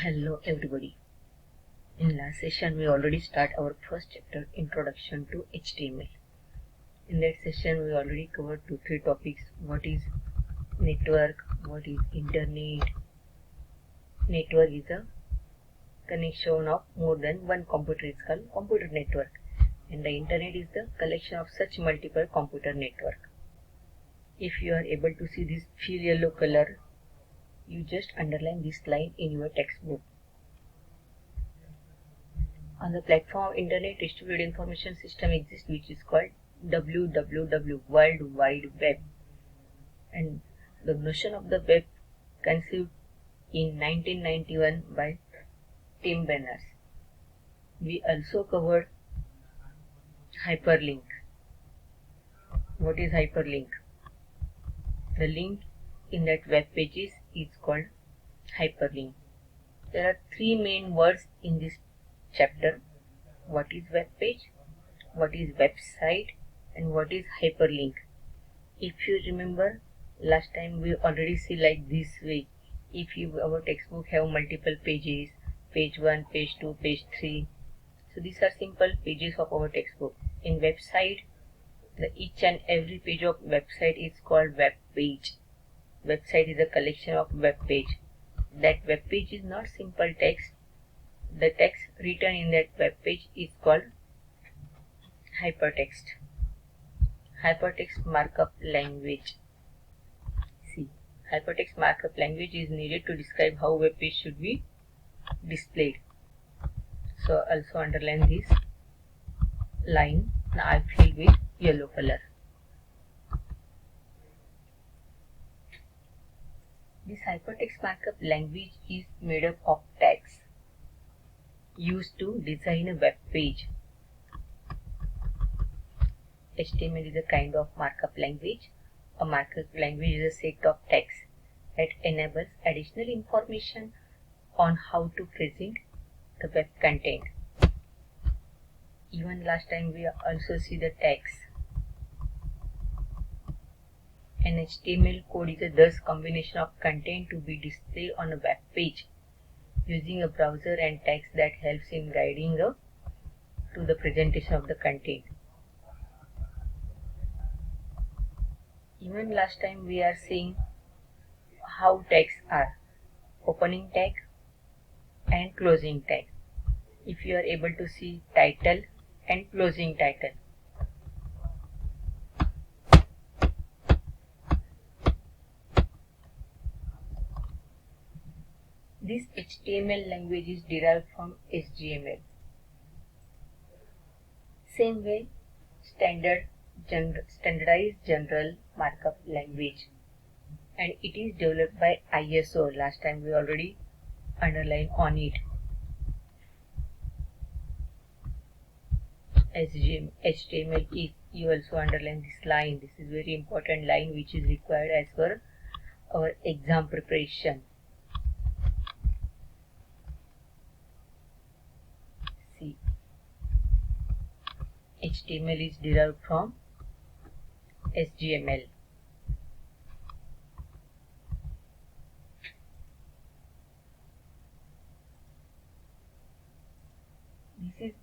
Hello everybody. In last session we already start our first chapter, Introduction to HTML. In that session we already covered 2-3 topics. What is network, what is internet. Network is a connection of more than one computer, is called computer network, and the internet is the collection of such multiple computer network. If you are able to see this pale yellow color, you just underline this line in your textbook. On the platform of Internet Distributed Information System exists, which is called WWW, World Wide Web. And the notion of the web conceived in 1991 by Tim Berners. We also covered hyperlink. What is hyperlink? The link in that web pages is called hyperlink. There are three main words in this chapter. What is web page, what is website, and what is hyperlink. If you remember, last time we already see like this way. If our textbook have multiple pages, page 1, page 2, page 3, so these are simple pages of our textbook. In website, each and every page of website is called web page. Website is a collection of web page. That web page is not simple text. The text written in that web page is called hypertext. Hypertext markup language. See, hypertext markup language is needed to describe how web page should be displayed. So also underline this line. Now I fill with yellow color. This hypertext markup language is made up of tags used to design a web page. HTML is a kind of markup language. A markup language is a set of tags that enables additional information on how to present the web content. Even last time we also see the tags. An HTML code is a thus combination of content to be displayed on a web page using a browser and tags that helps in guiding to the presentation of the content. Even last time we are seeing how tags are: opening tag and closing tag. If you are able to see title and closing title. This HTML language is derived from HGML. Same way, standardized general markup language, and it is developed by ISO. Last time we already underlined on it. HTML is, you also underline this line. This is very important line which is required as per our exam preparation. See, HTML is derived from HGML.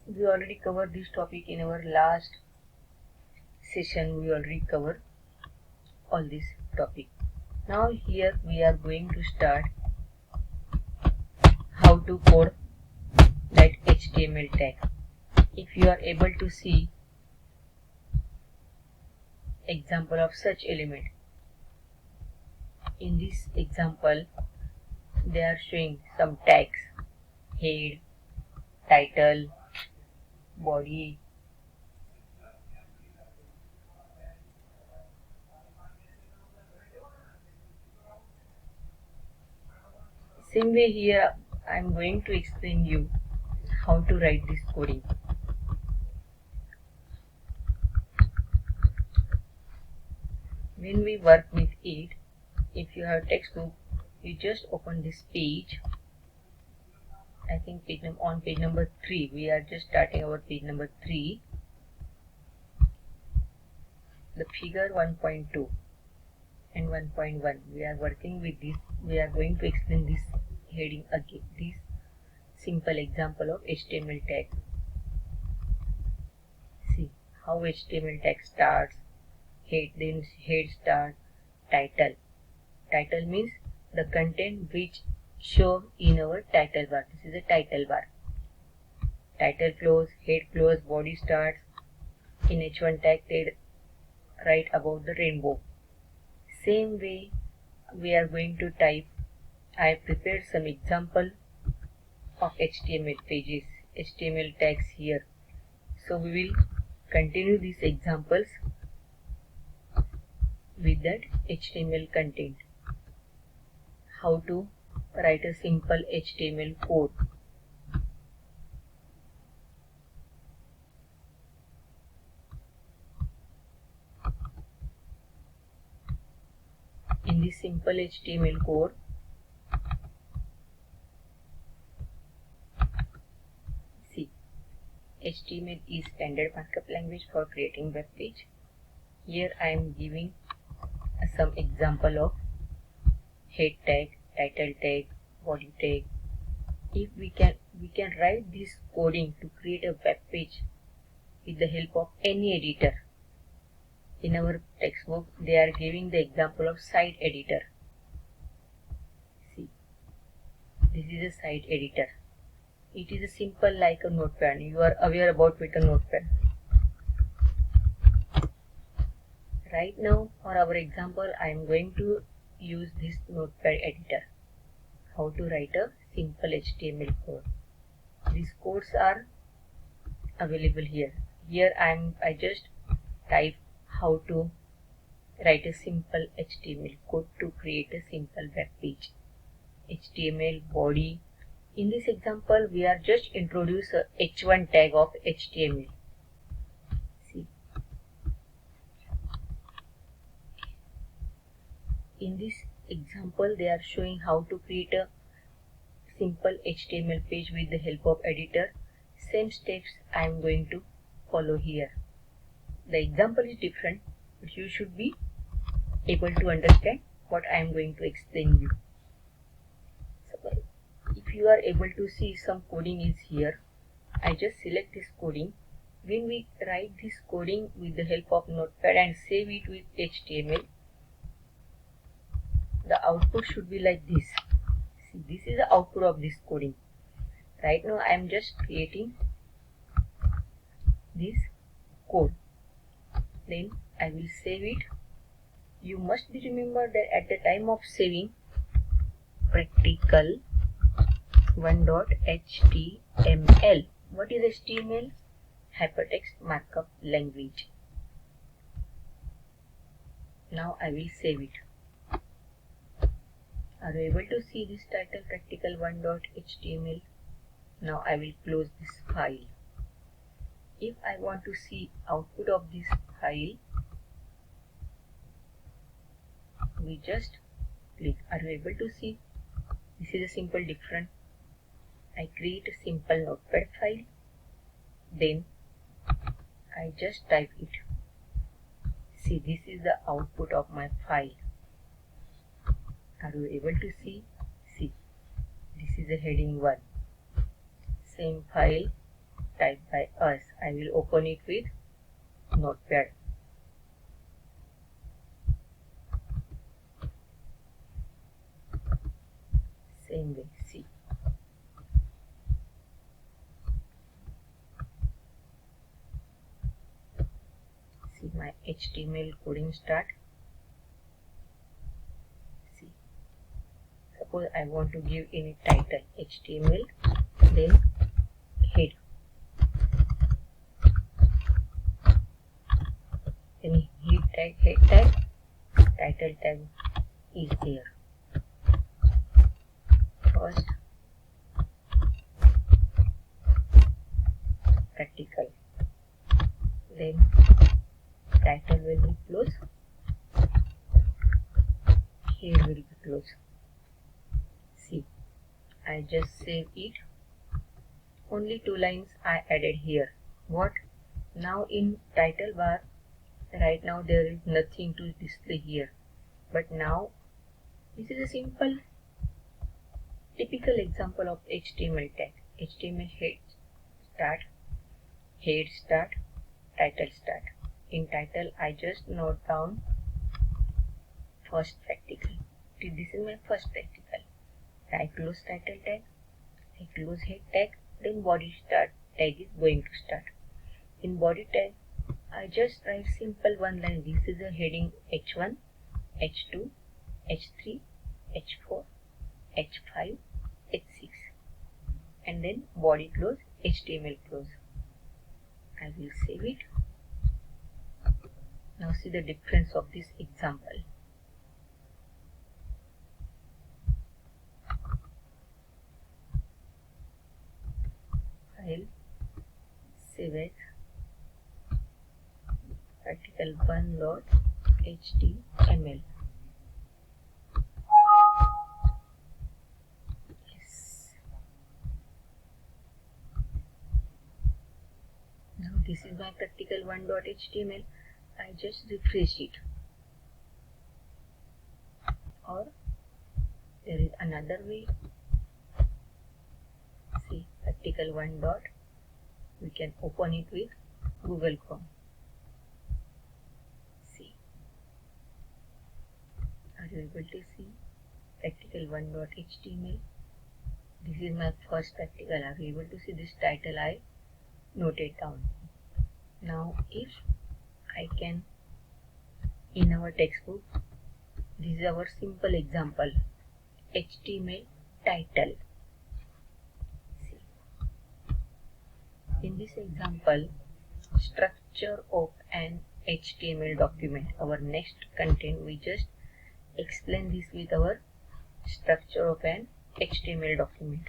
We already covered this topic in our last session. We already covered all this topic. Now here we are going to start how to code that HTML tag. If you are able to see example of such element, in this example they are showing some tags: head, title, body, same way here I am going to explain you how to write this coding. When we work with it, if you have textbook, you just open this page. I think on page number 3, we are just starting our page number 3. The figure 1.2 and 1.1, we are working with this. We are going to explain this heading again. This simple example of HTML tag. See how HTML tag starts, then head start, title. Title means the content which show in our title bar. This is a title bar. Title close, head close, body starts. In H1 tag they write about the rainbow. Same way we are going to type. I have prepared some example of HTML pages, HTML tags here. So we will continue these examples with that HTML content. How to write a simple HTML code. In this simple HTML code, see, HTML is standard markup language for creating web page. Here I am giving some example of head tag, title tag, body tag. If we can write this coding to create a web page with the help of any editor. In our textbook they are giving the example of site editor. See, this is a site editor. It is a simple like a notepad. You are aware about with a notepad. Right now for our example I am going to use this notepad editor. How to write a simple HTML code. These codes are available here. Here I just type how to write a simple HTML code to create a simple web page. HTML body. In this example we are just introduce a H1 tag of HTML. See, in this example they are showing how to create a simple HTML page with the help of editor. Same steps I am going to follow here. The example is different, but you should be able to understand what I am going to explain you. So, if you are able to see some coding is here, I just select this coding. When we write this coding with the help of Notepad and save it with HTML, the output should be like this. See, this is the output of this coding. Right now I am just creating this code. Then I will save it. You must be remember that at the time of saving, practical 1.html. What is HTML? Hypertext Markup Language. Now I will save it. Are you able to see this title, practical 1.html? Now I will close this file. If I want to see output of this file, we just click. Are you able to see? This is a simple difference. I create a simple notepad file, then I just type it. See, this is the output of my file. Are you able to see? See, this is a heading 1. Same file typed by us. I will open it with Notepad. Same way, see. See my HTML coding start. See. Suppose I want to give any title HTML, then head. Then head tag, title tag is there. First, practical. Then title will be close. Head will be close. See, I just save it. Only 2 lines I added here. What? Now in title bar, right now there is nothing to display here. But now this is a simple Typical example of HTML tag. HTML head start, title start. In title, I just note down first practical. This is my first practical. I close title tag, I close head tag, then body start tag is going to start. In body tag, I just write simple one line. This is a heading H1, H2, H3, H4, H5, H6, and then body close, HTML close. I will save it. Now see the difference of this example. File, save as practical1.html. Now this is my practical1.html. I just refresh it. Or there is another way. See, practical1. We can open it with Google Chrome. See, are you able to see practical1.html? This is my first practical. Are you able to see this title? I noted down. Now if I can, in our textbook, this is our simple example, HTML title. See, in this example, structure of an HTML document, our next content, we just explain this with our structure of an HTML document.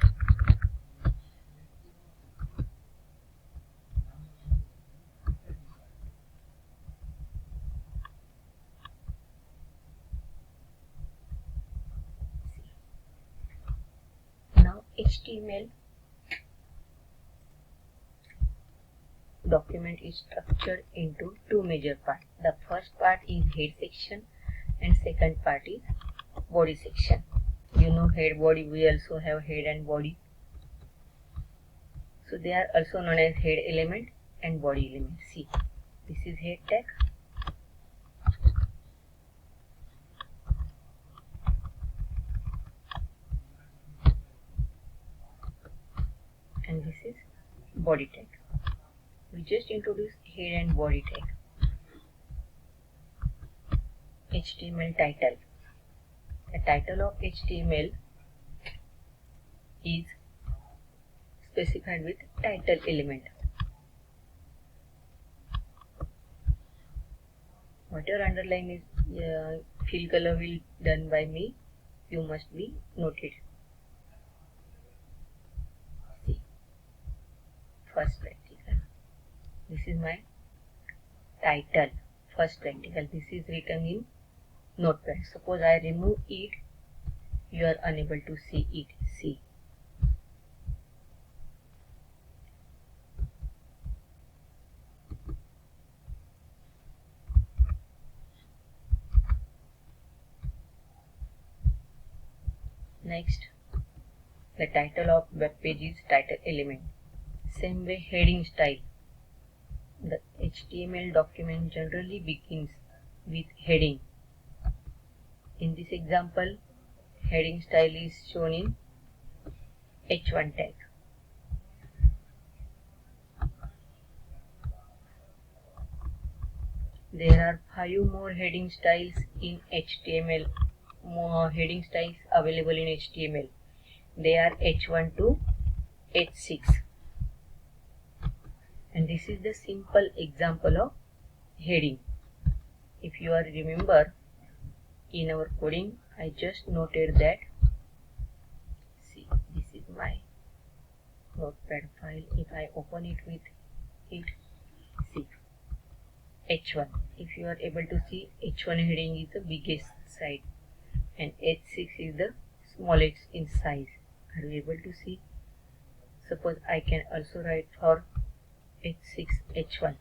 Now HTML document is structured into two major parts. The first part is head section and second part is body section. You know head, body, we also have head and body. So they are also known as head element and body element. See, this is head tag. And this is body tag. We just introduced head and body tag. HTML title. The title of HTML is specified with title element. Whatever underline is fill color will done by me, you must be noted. See, first practical. This is my title, first practical. This is written in Notepad. Suppose I remove it, you are unable to see it. See. Next, the title of web page is title element. Same way heading style. The HTML document generally begins with heading. In this example, heading style is shown in H1 tag. There are 5 more heading styles in HTML. More heading styles available in HTML. They are H1 to H6. And this is the simple example of heading. If you are remember, in our coding, I just noted that. See, this is my Notepad file. If I open it with it, see, H1. If you are able to see, H1 heading is the biggest side and H6 is the smallest in size. Are you able to see? Suppose I can also write for H6 H1.